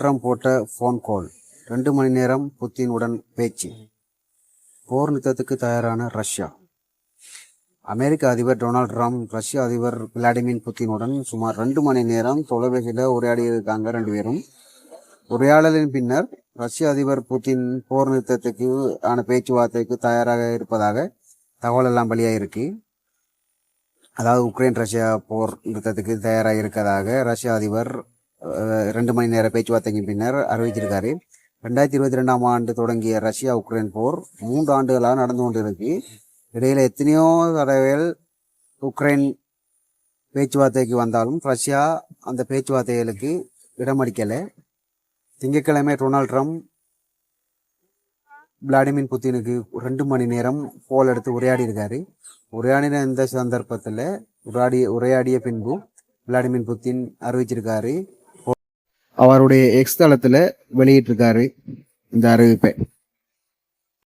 Trump போட்ட phone call 2 மணி நேரம் புத்தினுடன் பேச்சு. போர் நிறுத்தத்துக்கு தயாரான ரஷ்யா. அமெரிக்க அதிபர் டொனால்ட் ட்ரம்ப் ரஷ்ய அதிபர் விளாடிமிர் புத்தினுடன் சுமார் 2 மணி நேரம் தொலைபேசியில் உரையாடியிருக்காங்க. 2 பேரும் உரையாடலின் பின்னர் ரஷ்ய அதிபர் புத்தின் போர் நிறுத்தத்துக்கு ஆன பேச்சுவார்த்தைக்கு தயாராக இருப்பதாக தகவல் எல்லாம் வெளியாயிருக்கு. அதாவது உக்ரைன் ரஷ்யா போர் நிறுத்தத்துக்கு தயாராக இருக்கிறதாக ரஷ்ய அதிபர் 2 மணி நேர பேச்சுவார்த்தைக்கு பின்னர் அறிவிச்சிருக்காரு. 2022ஆம் ஆண்டு தொடங்கிய ரஷ்யா உக்ரைன் போர் 3 ஆண்டுகளாக நடந்து கொண்டிருக்கு. இடையில எத்தனையோ தடவைகள் உக்ரைன் பேச்சுவார்த்தைக்கு வந்தாலும் ரஷ்யா அந்த பேச்சுவார்த்தைகளுக்கு இடமளிக்கலை. திங்கட்கிழமை டொனால்ட் ட்ரம்ப் விளாடிமிர் புத்தினுக்கு 2 மணி நேரம் போல் எடுத்து உரையாடி இருக்காரு. உரையாடின இந்த சந்தர்ப்பத்தில் உரையாடிய பின்பு விளாடிமிர் புத்தின் அறிவிச்சிருக்காரு. அவருடைய எக்ஸ் தளத்தில் வெளியிட்டிருக்காரு இந்த அறிவிப்பை.